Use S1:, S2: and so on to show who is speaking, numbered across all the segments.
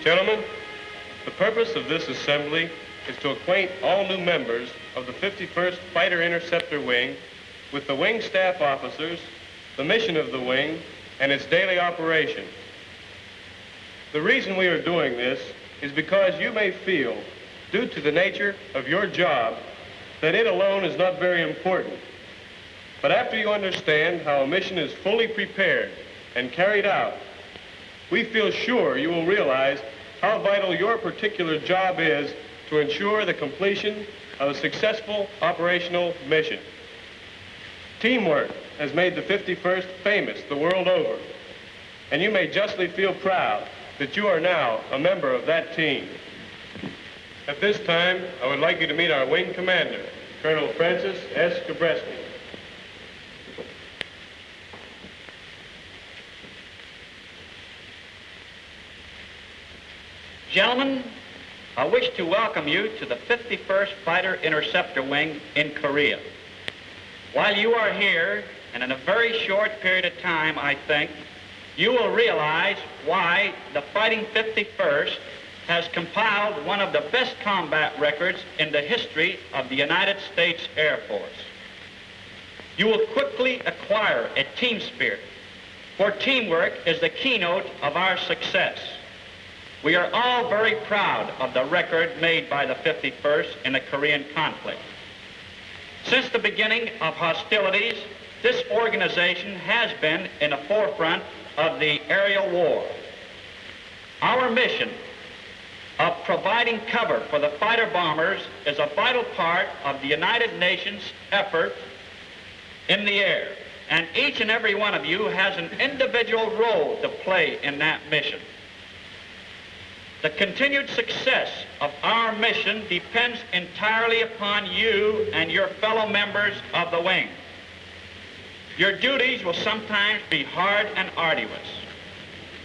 S1: Gentlemen, the purpose of this assembly is to acquaint all new members of the 51st Fighter Interceptor Wing with the wing staff officers, the mission of the wing, and its daily operation. The reason we are doing this is because you may feel, due to the nature of your job, that it alone is not very important. But after you understand how a mission is fully prepared and carried out, we feel sure you will realize how vital your particular job is to ensure the completion of a successful operational mission. Teamwork has made the 51st famous the world over, and you may justly feel proud that you are now a member of that team. At this time, I would like you to meet our wing commander, Colonel Francis S. Cabreski.
S2: Gentlemen, I wish to welcome you to the 51st Fighter Interceptor Wing in Korea. While you are here, and in a very short period of time, I think, you will realize why the Fighting 51st has compiled one of the best combat records in the history of the United States Air Force. You will quickly acquire a team spirit, for teamwork is the keynote of our success. We are all very proud of the record made by the 51st in the Korean conflict. Since the beginning of hostilities, this organization has been in the forefront of the aerial war. Our mission of providing cover for the fighter bombers is a vital part of the United Nations effort in the air, and each and every one of you has an individual role to play in that mission. The continued success of our mission depends entirely upon you and your fellow members of the wing. Your duties will sometimes be hard and arduous.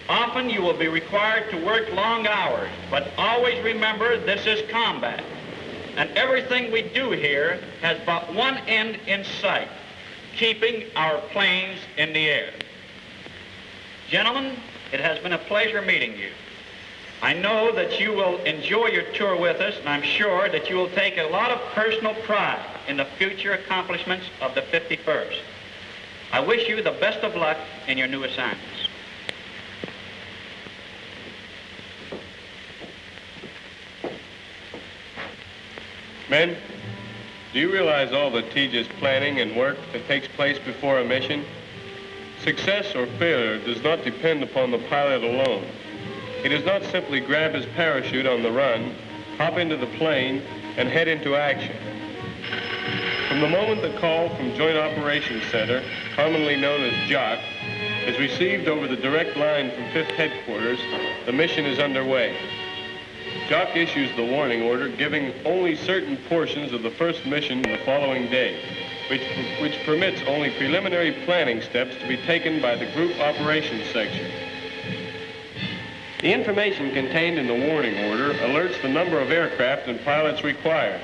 S2: Often you will be required to work long hours, but always remember this is combat, and everything we do here has but one end in sight: keeping our planes in the air. Gentlemen, it has been a pleasure meeting you. I know that you will enjoy your tour with us, and I'm sure that you will take a lot of personal pride in the future accomplishments of the 51st. I wish you the best of luck in your new assignments.
S1: Men, do you realize all the tedious planning and work that takes place before a mission? Success or failure does not depend upon the pilot alone. He does not simply grab his parachute on the run, hop into the plane, and head into action. From the moment the call from Joint Operations Center, commonly known as JOC, is received over the direct line from 5th Headquarters, the mission is underway. JOC issues the warning order giving only certain portions of the first mission the following day, which permits only preliminary planning steps to be taken by the Group Operations Section. The information contained in the warning order alerts the number of aircraft and pilots required,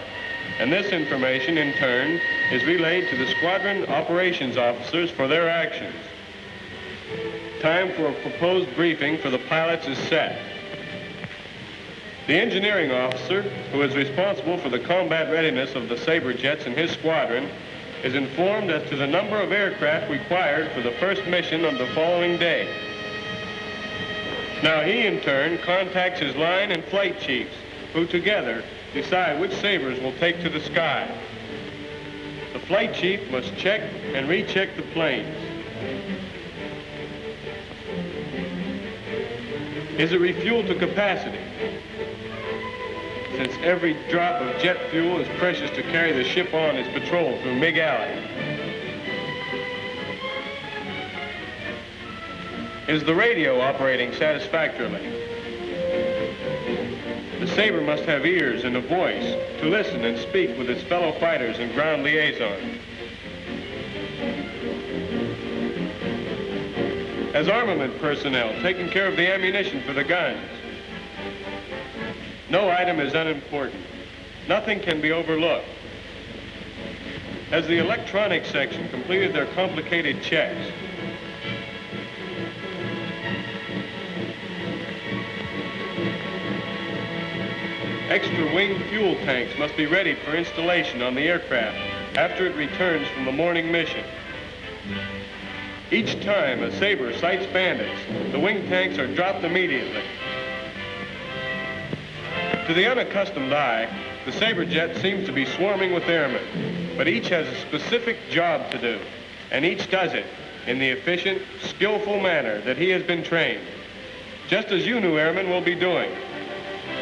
S1: and this information, in turn, is relayed to the squadron operations officers for their actions. Time for a proposed briefing for the pilots is set. The engineering officer, who is responsible for the combat readiness of the Sabre jets in his squadron, is informed as to the number of aircraft required for the first mission on the following day. Now he, in turn, contacts his line and flight chiefs, who together decide which Sabres will take to the sky. The flight chief must check and recheck the planes. Is it refueled to capacity? Since every drop of jet fuel is precious to carry the ship on its patrol through Mig Alley. Is the radio operating satisfactorily? The Sabre must have ears and a voice to listen and speak with its fellow fighters and ground liaison. As armament personnel, taking care of the ammunition for the guns. No item is unimportant. Nothing can be overlooked. Has the electronics section completed their complicated checks? Extra wing fuel tanks must be ready for installation on the aircraft after it returns from the morning mission. Each time a Sabre sights bandits, the wing tanks are dropped immediately. To the unaccustomed eye, the Sabre jet seems to be swarming with airmen, but each has a specific job to do, and each does it in the efficient, skillful manner that he has been trained, just as you new airmen will be doing.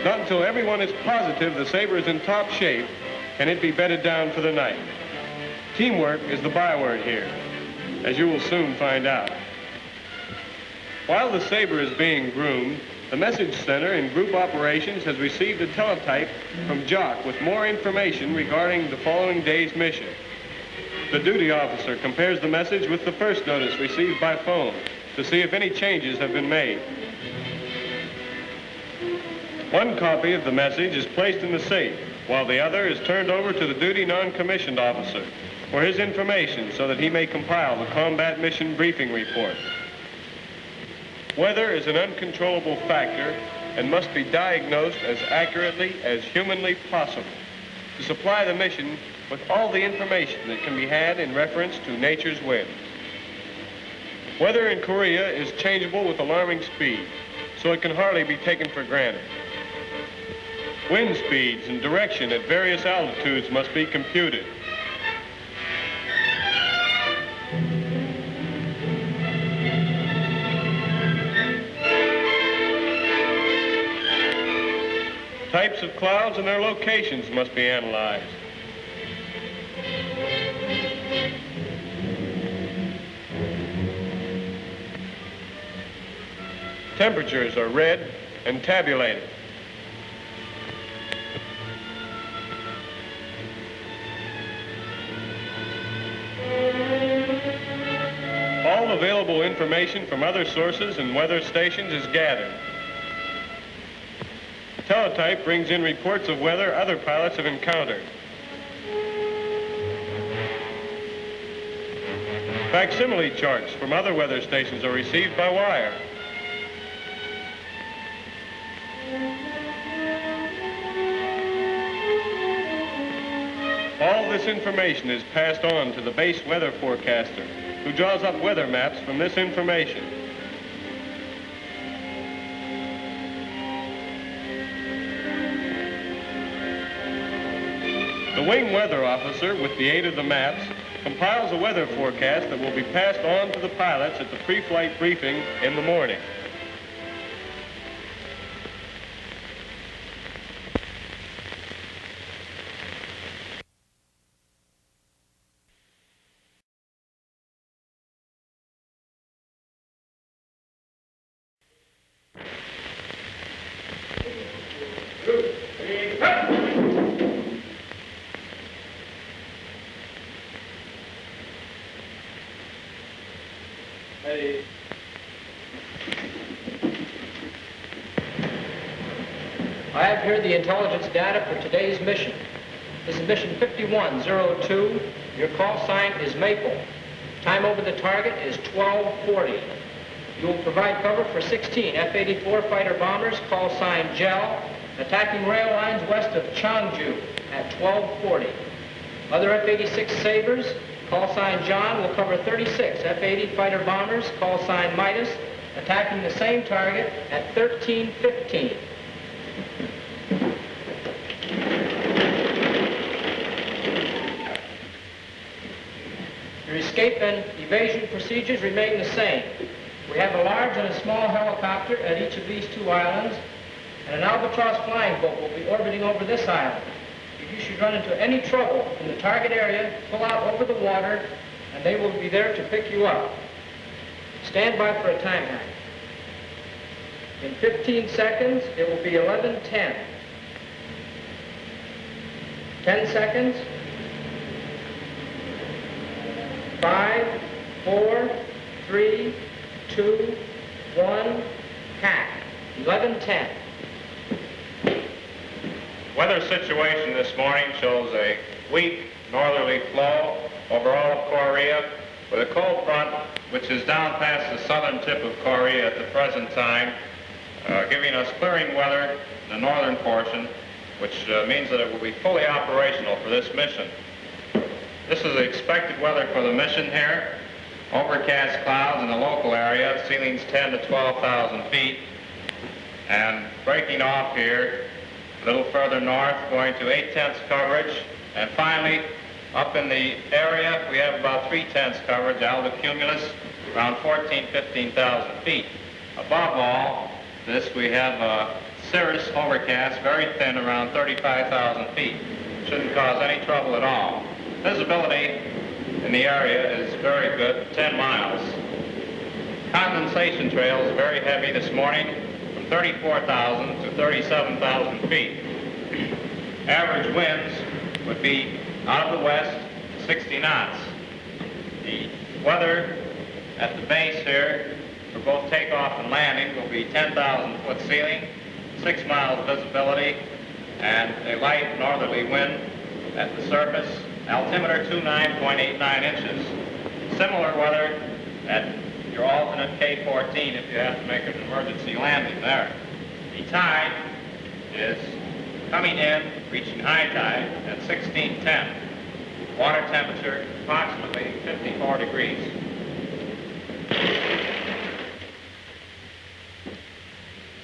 S1: Not until everyone is positive the Sabre is in top shape can it be bedded down for the night. Teamwork is the byword here, as you will soon find out. While the Sabre is being groomed, the Message Center in Group Operations has received a teletype from Jock with more information regarding the following day's mission. The duty officer compares the message with the first notice received by phone to see if any changes have been made. One copy of the message is placed in the safe, while the other is turned over to the duty non-commissioned officer for his information so that he may compile the combat mission briefing report. Weather is an uncontrollable factor and must be diagnosed as accurately as humanly possible to supply the mission with all the information that can be had in reference to nature's winds. Weather in Korea is changeable with alarming speed, so it can hardly be taken for granted. Wind speeds and direction at various altitudes must be computed. Types of clouds and their locations must be analyzed. Temperatures are read and tabulated. All available information from other sources and weather stations is gathered. Teletype brings in reports of weather other pilots have encountered. Facsimile charts from other weather stations are received by wire. All this information is passed on to the base weather forecaster, who draws up weather maps from this information. The wing weather officer, with the aid of the maps, compiles a weather forecast that will be passed on to the pilots at the pre-flight briefing in the morning.
S3: I have here the intelligence data for today's mission. This is mission 5102. Your call sign is Maple. Time over the target is 12:40. You will provide cover for 16 F-84 fighter bombers, call sign Gel, attacking rail lines west of Cheongju at 12:40. Other F-86 Sabres, call sign John, will cover 36 F-80 fighter bombers, call sign Midas, attacking the same target at 13:15. Your escape and evasion procedures remain the same. We have a large and a small helicopter at each of these two islands, and an Albatross flying boat will be orbiting over this island. If you should run into any trouble in the target area, pull out over the water, and they will be there to pick you up. Stand by for a time hack. In 15 seconds, it will be 11:10. 10 seconds. 5, 4, 3, 2, 1, hack. 11:10.
S2: Weather situation this morning shows a weak northerly flow over all of Korea, with a cold front which is down past the southern tip of Korea at the present time, giving us clearing weather in the northern portion,
S4: which means that it will be fully operational for this mission. This is the expected weather for the mission here. Overcast clouds in the local area, ceilings 10 to 12,000 feet. And breaking off here, a little further north, going to 8/10 coverage. And finally, up in the area, we have about 3/10 coverage, altocumulus, around 15,000 feet. Above all this, we have cirrus overcast, very thin, around 35,000 feet. Shouldn't cause any trouble at all. Visibility in the area is very good, 10 miles. Condensation trail is very heavy this morning, from 34,000 to 37,000 feet. Average winds would be out of the west, 60 knots. The weather at the base here for both takeoff and landing will be 10,000 foot ceiling, 6 miles visibility, and a light northerly wind at the surface. Altimeter 29.89 inches. Similar weather at your alternate K-14 if you have to make an emergency landing there. The tide is coming in, reaching high tide at 16:10. Water temperature approximately 54 degrees.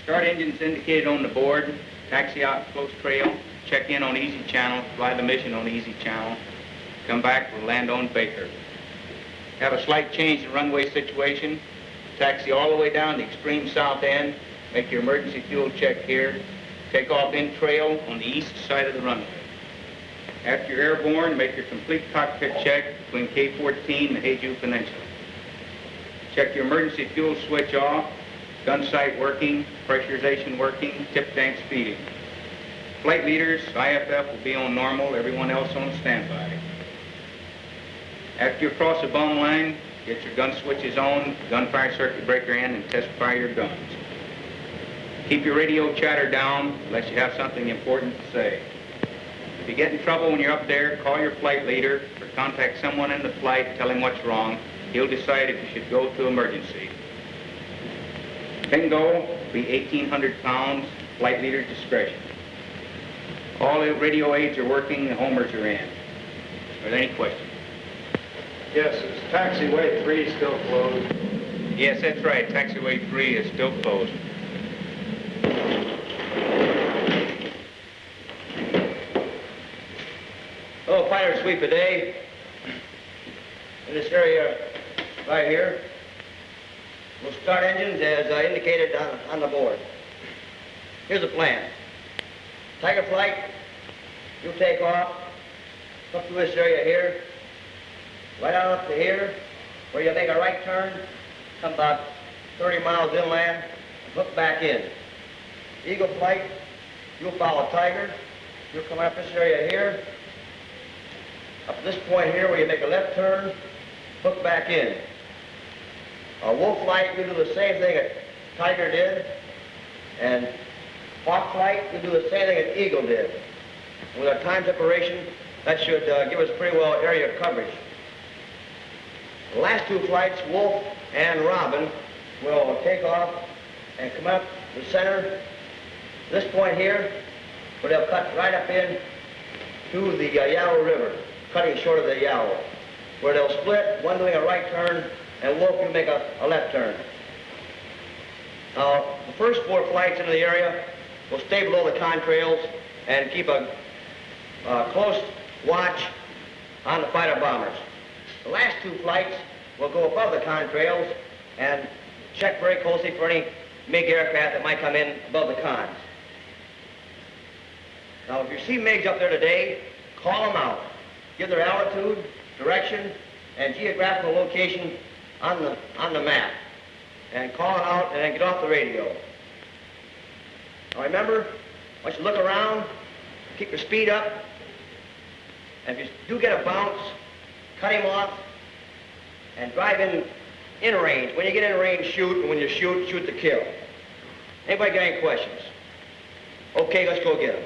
S2: Start engines indicated on the board. Taxi out close trail. Check in on easy channel. Fly the mission on easy channel. Come back, we'll land on Baker. Have a slight change in runway situation. Taxi all the way down the extreme south end. Make your emergency fuel check here. Take off in trail on the east side of the runway. After you're airborne, make your complete cockpit check between K-14 and the Jeju Peninsula. Check your emergency fuel switch off, gun sight working, pressurization working, tip tank speeding. Flight leaders, IFF will be on normal, everyone else on standby. After you cross the bomb line, get your gun switches on, gunfire circuit breaker in, and test fire your guns. Keep your radio chatter down unless you have something important to say. If you get in trouble when you're up there, call your flight leader or contact someone in the flight, tell him what's wrong. He'll decide if you should go to emergency. Bingo will be 1,800 pounds, flight leader's discretion. All the radio aids are working, the homers are in. Are there any questions?
S5: Yes, is taxiway 3 still closed?
S2: Yes, that's right. Taxiway 3 is still closed.
S6: Oh, fighter sweep a day. In this area right here. We'll start engines as indicated on the board. Here's the plan. Tiger flight, you'll take off up to this area here, right on up to here, where you make a right turn, come about 30 miles inland, and hook back in. Eagle flight, you'll follow Tiger, you'll come up this area here, up to this point here where you make a left turn, hook back in. Wolf flight, you do the same thing that Tiger did, and Hawk flight, you do the same thing that Eagle did. With our time separation, that should give us pretty well area coverage. The last two flights, Wolf and Robin, will take off and come up the center, this point here, where they'll cut right up in to the Yarrow River, cutting short of the Yarrow, where they'll split, one doing a right turn, and Wolf will make a left turn. Now, the first 4 flights into the area will stay below the contrails and keep a close watch on the fighter bombers. The last 2 flights will go above the contrails and check very closely for any MiG aircraft that might come in above the cons. Now, if you see MiGs up there today, call them out. Give their altitude, direction, and geographical location on the map. And call it out and then get off the radio. Now remember, once you look around, keep your speed up. And if you do get a bounce, cut him off and drive in range. When you get in range, shoot, and when you shoot, shoot to kill. Anybody got any questions? Okay, let's go get them.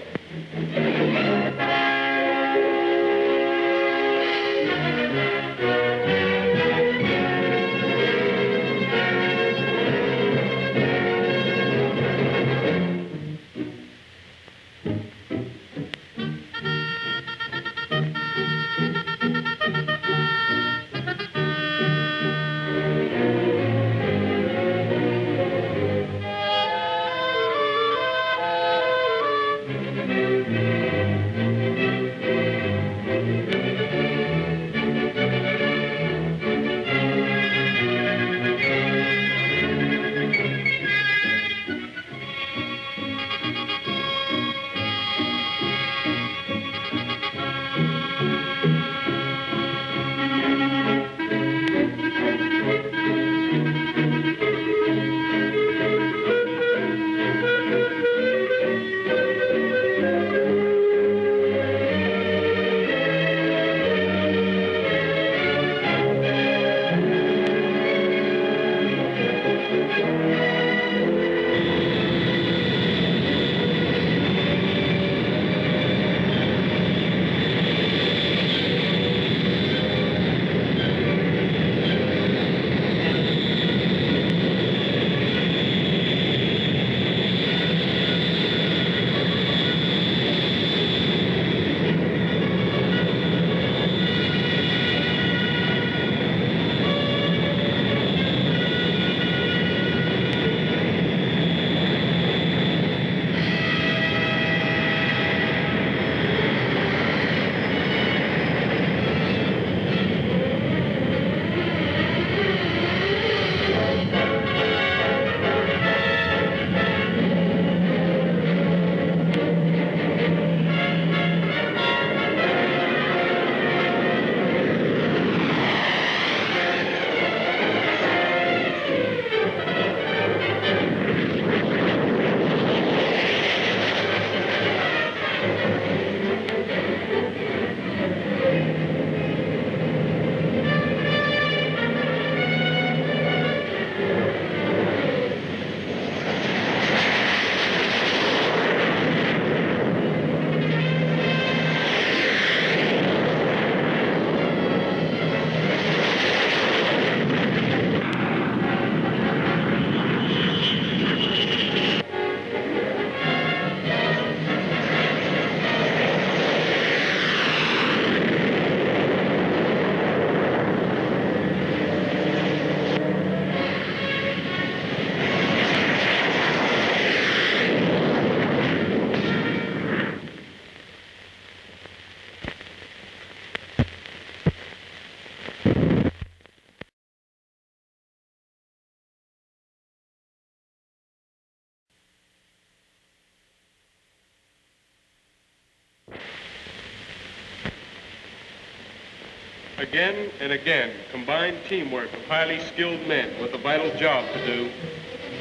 S1: Again and again, combined teamwork of highly skilled men with a vital job to do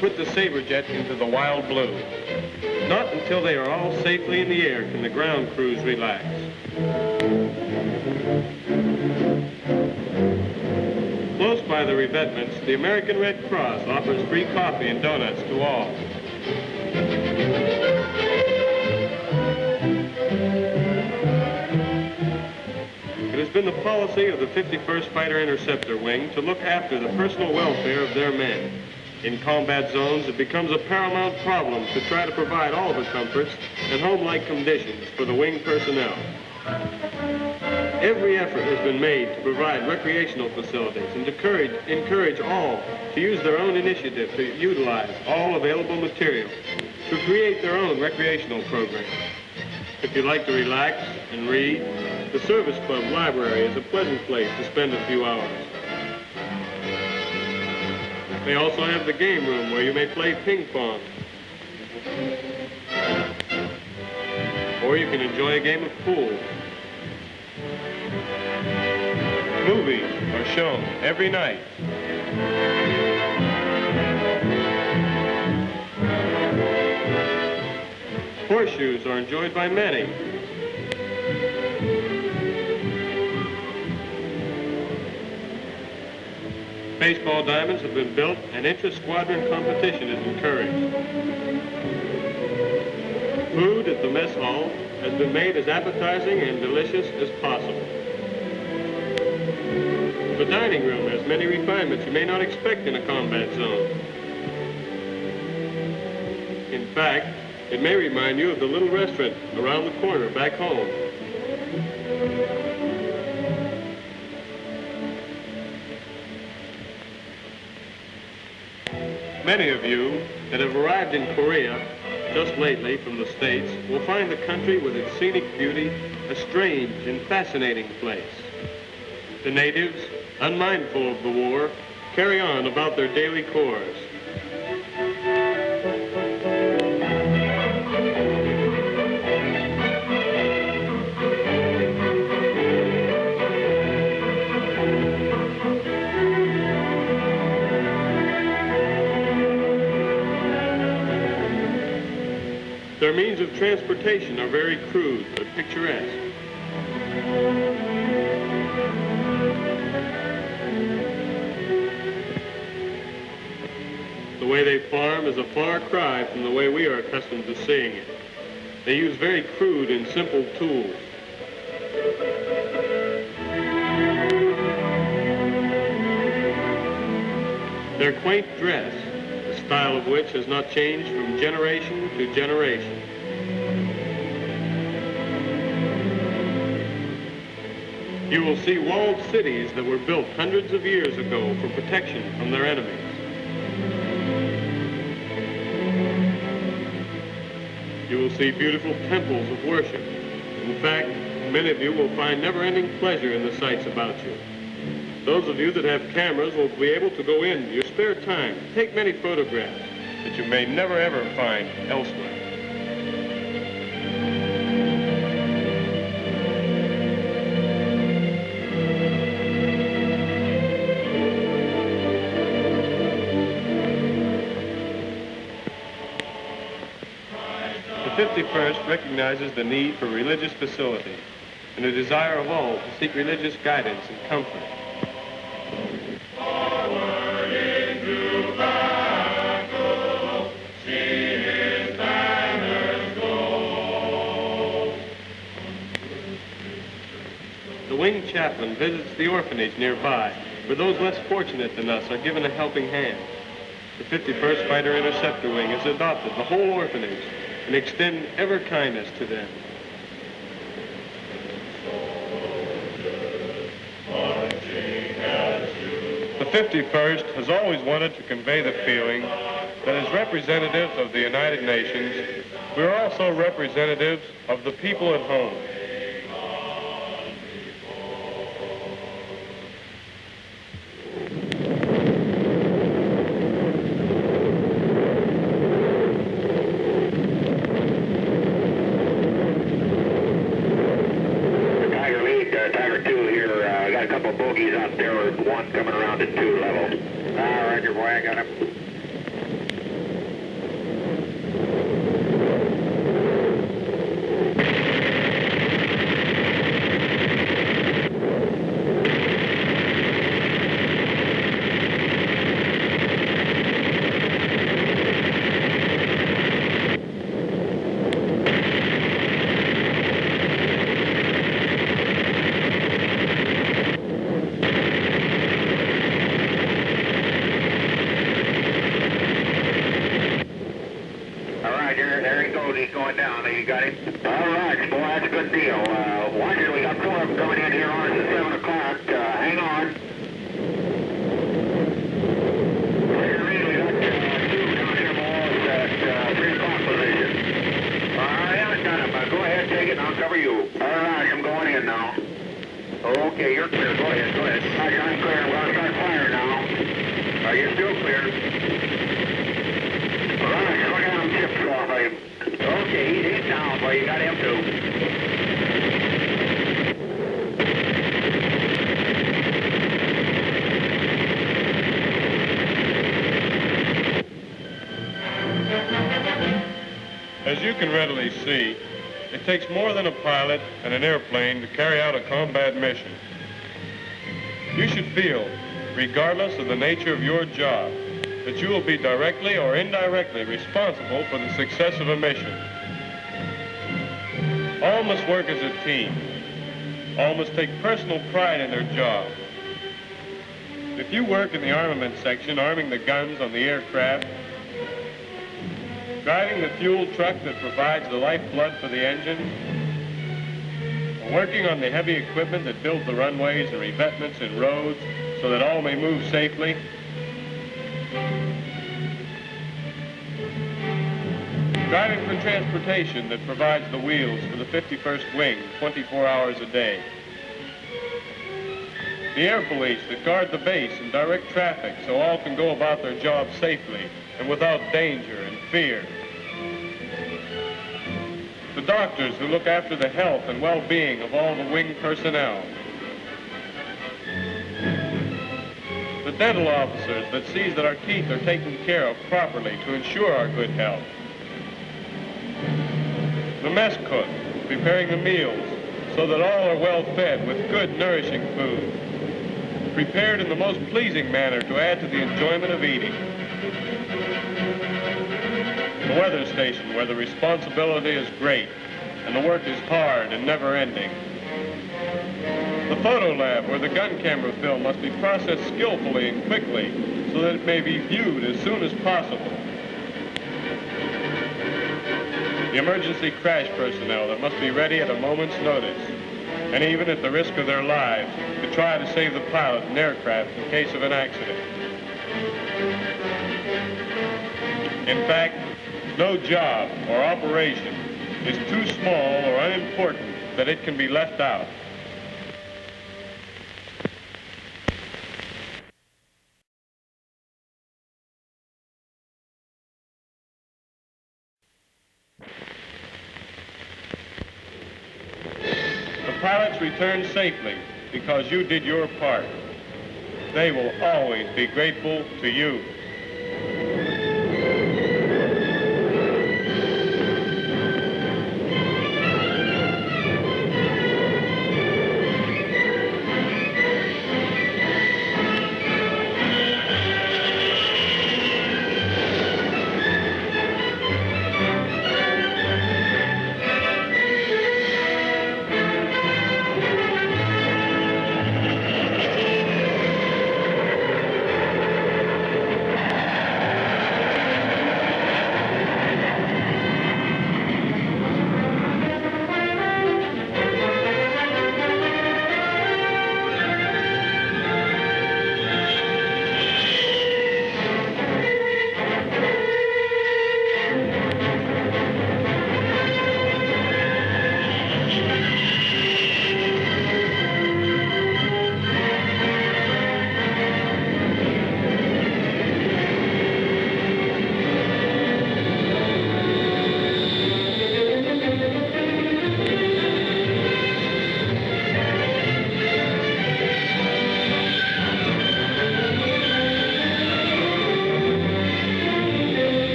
S1: put the Sabre jet into the wild blue. Not until they are all safely in the air can the ground crews relax. Close by the revetments, the American Red Cross offers free coffee and donuts to all. It has been the policy of the 51st Fighter Interceptor Wing to look after the personal welfare of their men. In combat zones, it becomes a paramount problem to try to provide all the comforts and home-like conditions for the wing personnel. Every effort has been made to provide recreational facilities and to encourage all to use their own initiative to utilize all available material to create their own recreational programs. If you like to relax and read, the Service Club Library is a pleasant place to spend a few hours. They also have the game room where you may play ping pong. Or you can enjoy a game of pool. Movies are shown every night. Horseshoes are enjoyed by many. Baseball diamonds have been built and intra-squadron competition is encouraged. Food at the mess hall has been made as appetizing and delicious as possible. The dining room has many refinements you may not expect in a combat zone. In fact, it may remind you of the little restaurant around the corner back home. Many of you that have arrived in Korea just lately from the States will find the country with its scenic beauty a strange and fascinating place. The natives, unmindful of the war, carry on about their daily chores. Their means of transportation are very crude but picturesque. The way they farm is a far cry from the way we are accustomed to seeing it. They use very crude and simple tools. Their quaint dress, the style of which has not changed from generation to generation. You will see walled cities that were built hundreds of years ago for protection from their enemies. You will see beautiful temples of worship. In fact, many of you will find never-ending pleasure in the sights about you. Those of you that have cameras will be able to go in your spare time, take many photographs that you may never ever find elsewhere. The 51st recognizes the need for religious facilities and the desire of all to seek religious guidance and comfort.
S7: Forward into battle, see his banners go.
S1: The wing chaplain visits the orphanage nearby, where those less fortunate than us are given a helping hand. The 51st Fighter Interceptor Wing has adopted the whole orphanage and extend ever kindness to them. The 51st has always wanted to convey the feeling that as representatives of the United Nations, we are also representatives of the people at home.
S8: at 2 level. Roger, boy, I got him. There he goes. He's going down. You got him? All right, boy. That's a good deal. Watch it. We got 4 of them coming in here on us at 7 o'clock. Hang on. We got 2 down here more at 3 o'clock position. I haven't got him. Go ahead, take it, and I'll cover you. All right, I'm going in now. Okay, you're clear. Go ahead, go ahead. I'm clear. We're going to start firing now. Are you still clear? All right, look at him chips off of him. Okay, he's down, boy. You got him too.
S1: As you can readily see, it takes more than a pilot and an airplane to carry out a combat mission. You should feel, regardless of the nature of your job, that you will be directly or indirectly responsible for the success of a mission. All must work as a team. All must take personal pride in their job. If you work in the armament section, arming the guns on the aircraft, driving the fuel truck that provides the lifeblood for the engine, or working on the heavy equipment that builds the runways and revetments and roads so that all may move safely, driving for transportation that provides the wheels for the 51st Wing 24 hours a day. The air police that guard the base and direct traffic so all can go about their jobs safely and without danger and fear. The doctors who look after the health and well-being of all the wing personnel. The dental officers that sees that our teeth are taken care of properly to ensure our good health. The mess cook, preparing the meals so that all are well fed with good, nourishing food, prepared in the most pleasing manner to add to the enjoyment of eating. The weather station, where the responsibility is great and the work is hard and never-ending. The photo lab, where the gun camera film must be processed skillfully and quickly so that it may be viewed as soon as possible. The emergency crash personnel that must be ready at a moment's notice, and even at the risk of their lives, to try to save the pilot and aircraft in case of an accident. In fact, no job or operation is too small or unimportant that it can be left out. The pilots return safely because you did your part. They will always be grateful to you.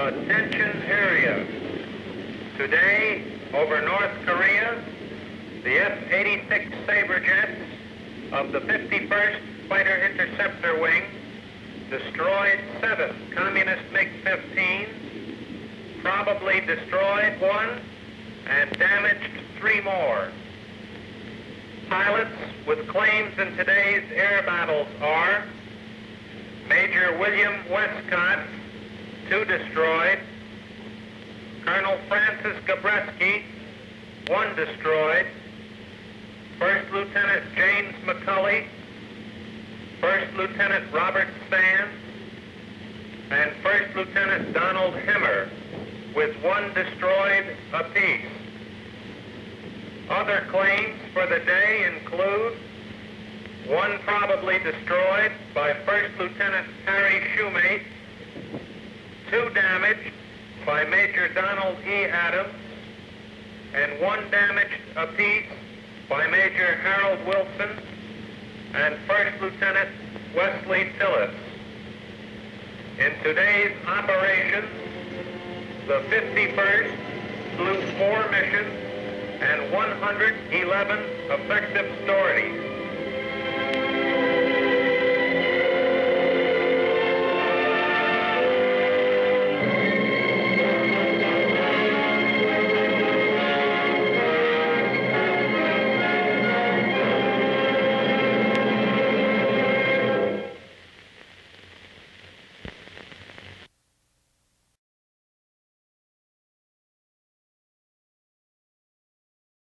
S4: Attention area. Today, over North Korea, the F-86 Sabre jets of the 51st Fighter Interceptor Wing destroyed 7 communist MiG-15s, probably destroyed 1, and damaged 3 more. Pilots with claims in today's air battles are Major William Westcott, 2 destroyed, Colonel Francis Gabreski, 1 destroyed, First Lieutenant James McCulley, First Lieutenant Robert Sands, and First Lieutenant Donald Hemmer, with 1 destroyed apiece. Other claims for the day include 1 probably destroyed by First Lieutenant Harry Shoemate, 2 damaged by Major Donald E. Adams, and 1 damaged apiece by Major Harold Wilson and First Lieutenant Wesley Tillis. In today's operation, the 51st flew 4 missions and 111 effective sorties.